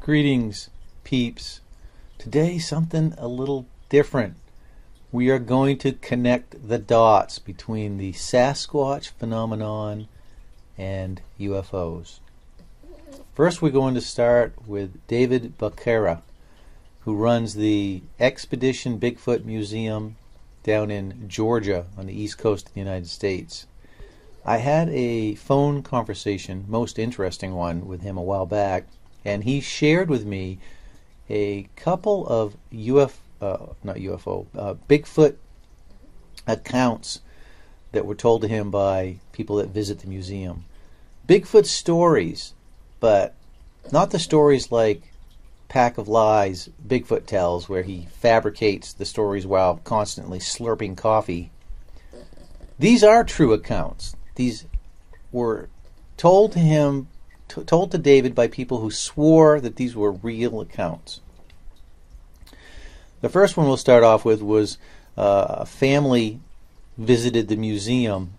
Greetings, peeps. Today, something a little different. We are going to connect the dots between the Sasquatch phenomenon and UFOs. First, we're going to start with David Becerra, who runs the Expedition Bigfoot Museum down in Georgia on the east coast of the United States. I had a phone conversation, most interesting one, with him a while back, and he shared with me a couple of Bigfoot accounts that were told to him by people that visit the museum. Bigfoot stories, but not the stories like Pack of Lies Bigfoot tells, where he fabricates the stories while constantly slurping coffee. These are true accounts. These were told to him, told to David by people who swore that these were real accounts. The first one we'll start off with was a family visited the museum,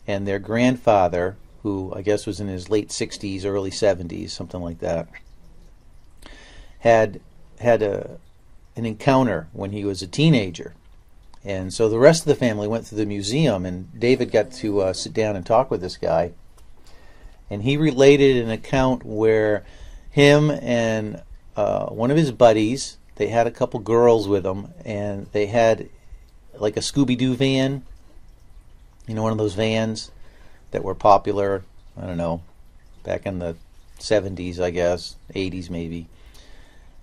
and their grandfather, who I guess was in his late 60s, early 70s, something like that, had an encounter when he was a teenager. And so the rest of the family went to the museum, and David got to sit down and talk with this guy. And he related an account where him and one of his buddies, they had a couple girls with them, and they had like a Scooby-Doo van, you know, one of those vans that were popular, I don't know, back in the 70s, I guess, 80s maybe.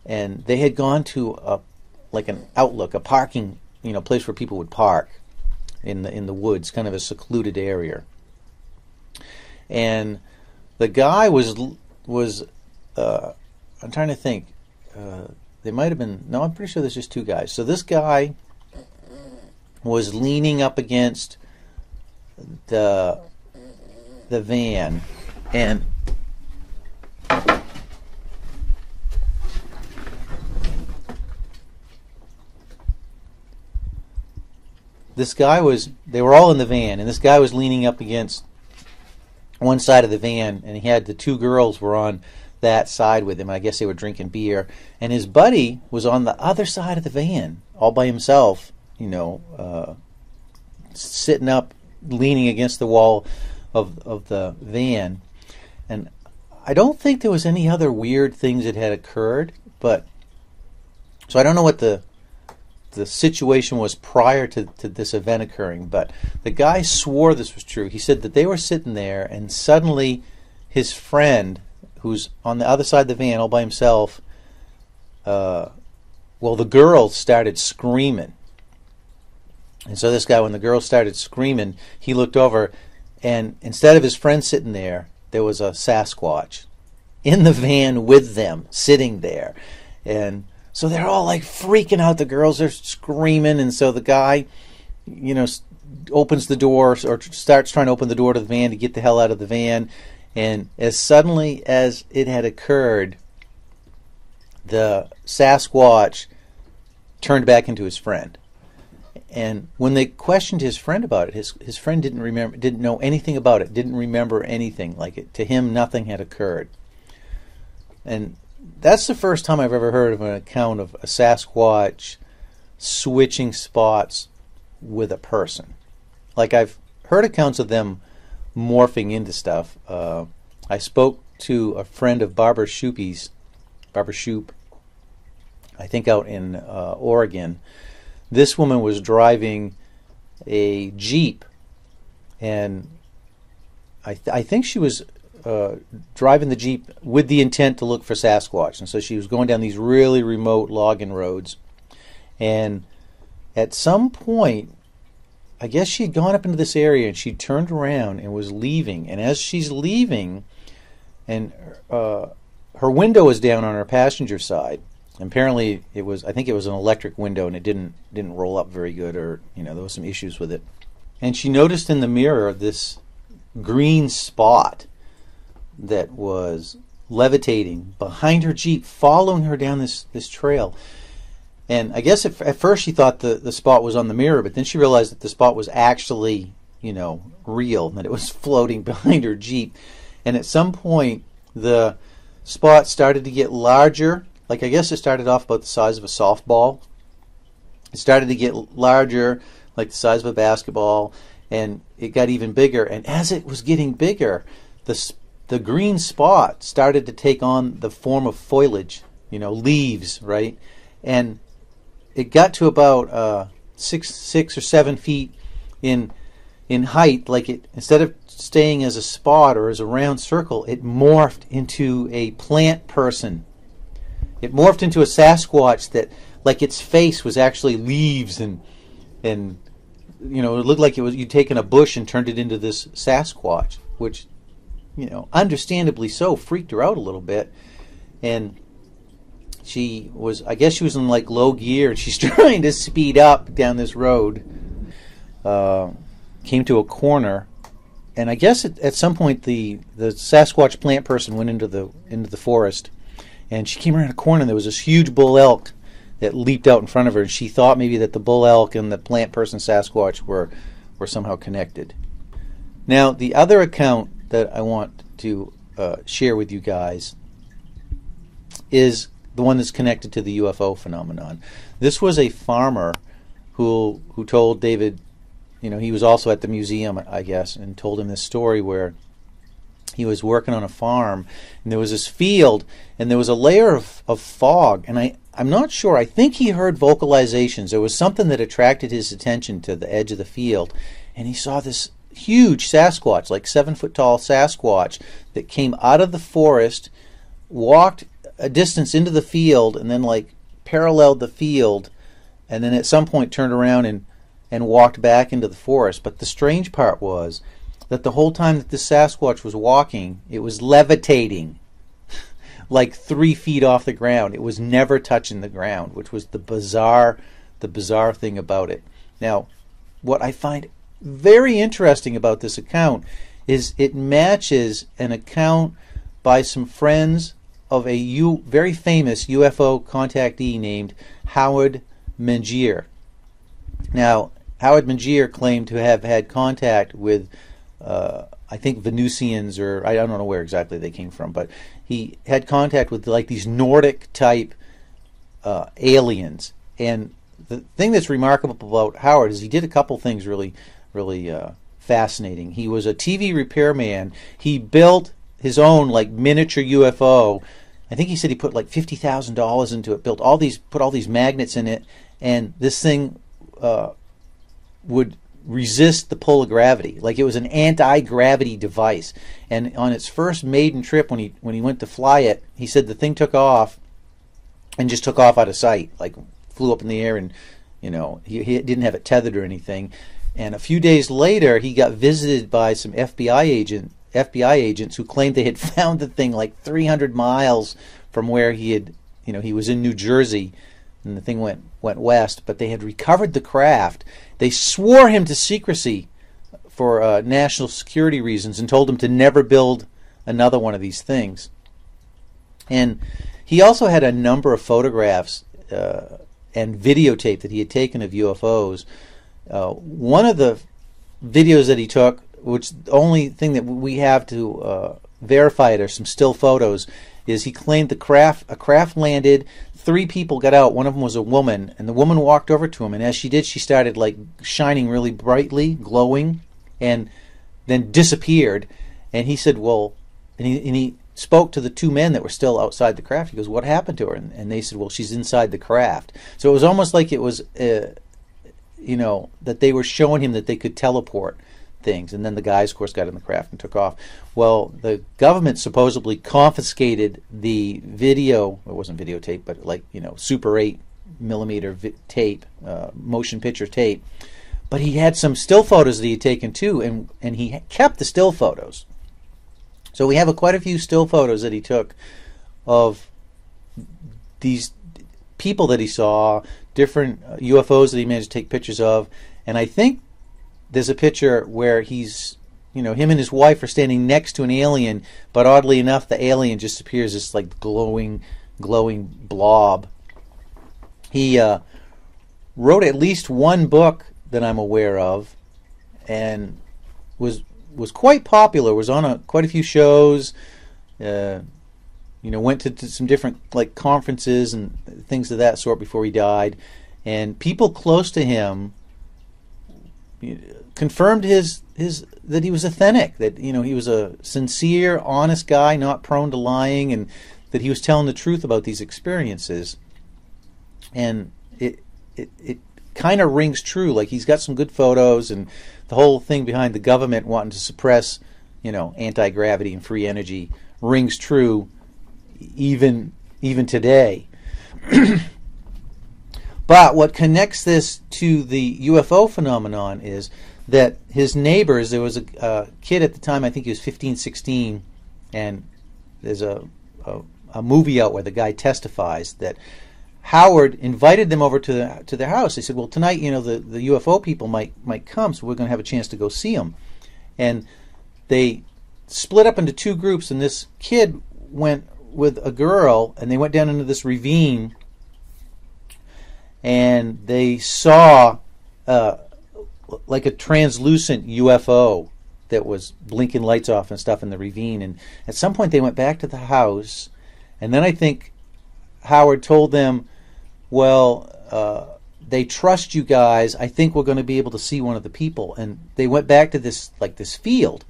And they had gone to like an outlook, a parking, place where people would park in the woods, kind of a secluded area. And the guy was I'm trying to think. They might have been, no, I'm pretty sure there's just two guys. So this guy was leaning up against the van, and they were all in the van, and this guy was leaning up against one side of the van, and he had the two girls were on that side with him. I guess they were drinking beer, and his buddy was on the other side of the van, all by himself, sitting up, leaning against the wall of the van. And I don't think there was any other weird things that had occurred, but so I don't know what the situation was prior to this event occurring, but the guy swore this was true. He said that they were sitting there, and suddenly his friend, who's on the other side of the van all by himself, the girls started screaming. And so this guy, when the girls started screaming, he looked over, and instead of his friend sitting there, there was a Sasquatch in the van with them, sitting there. And so they're all like freaking out. The girls are screaming, and so the guy, opens the door or starts trying to open the door to the van to get the hell out of the van. And as suddenly as it had occurred, the Sasquatch turned back into his friend. And when they questioned his friend about it, his friend didn't know anything about it, didn't remember anything. Like it, to him, nothing had occurred. And that's the first time I've ever heard of an account of a Sasquatch switching spots with a person. Like, I've heard accounts of them morphing into stuff. I spoke to a friend of Barbara Shoup's, I think out in Oregon. This woman was driving a Jeep, and I think she was driving the Jeep with the intent to look for Sasquatch. And so she was going down these really remote logging roads, and at some point, I guess she had gone up into this area, and she turned around and was leaving. And as she's leaving, and her window was down on her passenger side. Apparently, I think it was an electric window, and it didn't roll up very good, or there was some issues with it. And she noticed in the mirror this green spot that was levitating behind her Jeep, following her down this trail. And I guess at first she thought the spot was on the mirror, but then she realized that the spot was actually, real, that it was floating behind her Jeep. And at some point, the spot started to get larger. Like, I guess it started off about the size of a softball. It started to get larger, like the size of a basketball, and it got even bigger. And as it was getting bigger, the green spot started to take on the form of foliage, leaves, right? And it got to about 6 or 7 feet in height. Like, it, instead of staying as a spot or as a round circle, it morphed into a plant person. It morphed into a Sasquatch that, like, its face was actually leaves, and it looked like you'd taken a bush and turned it into this Sasquatch, which, understandably so, freaked her out a little bit. And I guess she was in like low gear, and she's trying to speed up down this road. Came to a corner, and I guess at some point the Sasquatch plant person went into the forest, and she came around a corner, and there was this huge bull elk that leaped out in front of her, and she thought maybe that the bull elk and the plant person Sasquatch were somehow connected. Now, the other account that I want to share with you guys is the one that's connected to the UFO phenomenon. This was a farmer who told David, he was also at the museum, I guess, and told him this story where he was working on a farm, and there was this field, and there was a layer of fog, and I'm not sure. I think he heard vocalizations. There was something that attracted his attention to the edge of the field, and he saw this huge Sasquatch, like 7-foot tall Sasquatch, that came out of the forest, walked a distance into the field, and then like paralleled the field, and then at some point turned around and walked back into the forest. But the strange part was that the whole time that this Sasquatch was walking, it was levitating like 3 feet off the ground. It was never touching the ground, which was the bizarre thing about it. Now, what I find very interesting about this account is it matches an account by some friends of a very famous UFO contactee named Howard Mengier. Now, Howard Mengier claimed to have had contact with, I think, Venusians, or I don't know where exactly they came from, but he had contact with like these Nordic type aliens. And the thing that's remarkable about Howard is he did a couple things really fascinating. He was a TV repairman. He built his own like miniature UFO. I think he said he put like $50,000 into it. Put all these magnets in it, and this thing would resist the pull of gravity. Like, it was an anti-gravity device. And on its first maiden trip, when he went to fly it, he said the thing took off and just took off out of sight, like flew up in the air, and he didn't have it tethered or anything. And a few days later, he got visited by some FBI agents who claimed they had found the thing like 300 miles from where he had, he was in New Jersey, and the thing went west, but they had recovered the craft. They swore him to secrecy for national security reasons and told him to never build another one of these things. And he also had a number of photographs and videotape that he had taken of UFOs. One of the videos that he took, which the only thing that we have to verify it are some still photos, is he claimed a craft landed, 3 people got out, one of them was a woman, and the woman walked over to him, and as she did, she started like shining really brightly, glowing, and then disappeared. And he said, well, and he spoke to the 2 men that were still outside the craft. He goes, what happened to her? And they said, well, she's inside the craft. So it was almost like it was that they were showing him that they could teleport things. And then the guys, of course, got in the craft and took off. Well, the government supposedly confiscated the video. It wasn't videotape, but like, Super 8 millimeter tape, motion picture tape. But he had some still photos that he had taken too, and he kept the still photos. So we have quite a few still photos that he took of these people that he saw, different UFOs that he managed to take pictures of. And I think there's a picture where he's, him and his wife are standing next to an alien, but oddly enough, the alien just appears as like glowing blob. He wrote at least one book that I'm aware of, and was quite popular. Was on quite a few shows. went to some different like conferences and things of that sort before he died, and people close to him confirmed that he was authentic, that he was a sincere, honest guy, not prone to lying, and that he was telling the truth about these experiences. And it kind of rings true. Like, he's got some good photos, and the whole thing behind the government wanting to suppress, anti-gravity and free energy rings true even today. But what connects this to the UFO phenomenon is that his neighbors, there was a kid at the time, I think he was 15, 16, and there's a movie out where the guy testifies that Howard invited them over to their house. They said, well, tonight, the UFO people might come, so we're going to have a chance to go see them. And they split up into two groups, and this kid went with a girl, and they went down into this ravine, and they saw like a translucent UFO that was blinking lights off and stuff in the ravine. And at some point they went back to the house, and then I think Howard told them, well, they trust you guys. I think we're going to be able to see one of the people. And they went back to this field,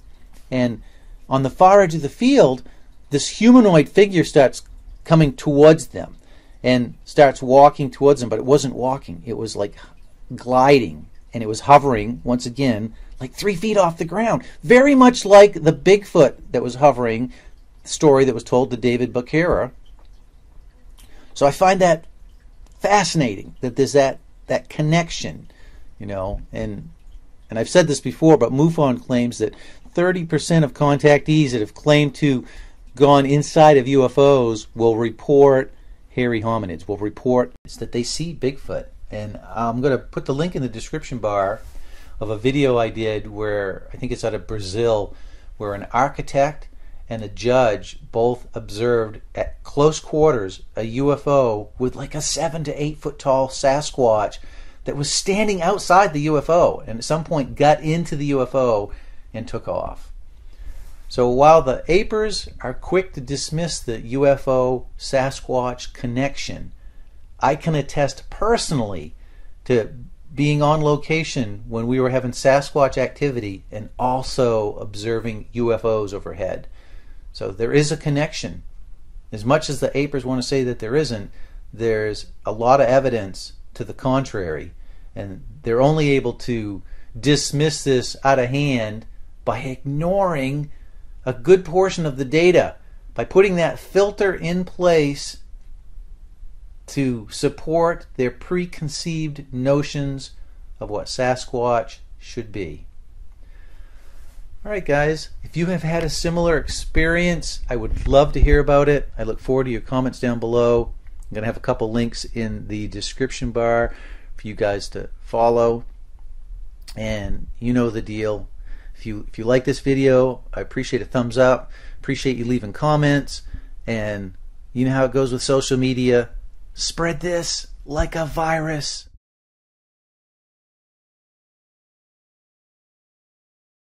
and on the far edge of the field, this humanoid figure starts coming towards them and starts walking towards them, but it wasn't walking. It was like gliding, and it was hovering, once again, like 3 feet off the ground. Very much like the Bigfoot that was hovering, story that was told to David Bucara. So I find that fascinating, that there's that connection, and I've said this before, but MUFON claims that 30% of contactees that have claimed to gone inside of UFOs will report hairy hominids, will report that they see Bigfoot. And I'm going to put the link in the description bar of a video I did where, I think it's out of Brazil, where an architect and a judge both observed at close quarters a UFO with like a 7 to 8 foot tall Sasquatch that was standing outside the UFO, and at some point got into the UFO and took off. So while the apers are quick to dismiss the UFO Sasquatch connection, I can attest personally to being on location when we were having Sasquatch activity and also observing UFOs overhead. So there is a connection. As much as the apers want to say that there isn't, there's a lot of evidence to the contrary, and they're only able to dismiss this out of hand by ignoring a good portion of the data, by putting that filter in place to support their preconceived notions of what Sasquatch should be. Alright guys, if you have had a similar experience, I would love to hear about it. I look forward to your comments down below. I'm going to have a couple links in the description bar for you guys to follow. And you know the deal. If you like this video, I appreciate a thumbs up. Appreciate you leaving comments. And you know how it goes with social media. Spread this like a virus.